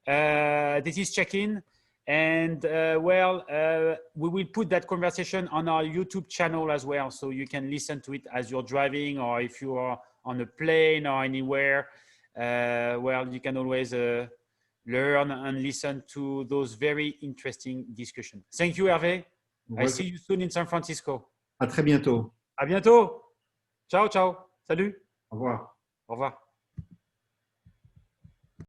This is check-in. And we will put that conversation on our YouTube channel as well, so you can listen to it as you're driving, or if you are on a plane or anywhere. You can always learn and listen to those very interesting discussions. Thank you, Hervé. I see you soon in San Francisco. À très bientôt. À bientôt. Ciao, ciao. Salut. Au revoir. Au revoir.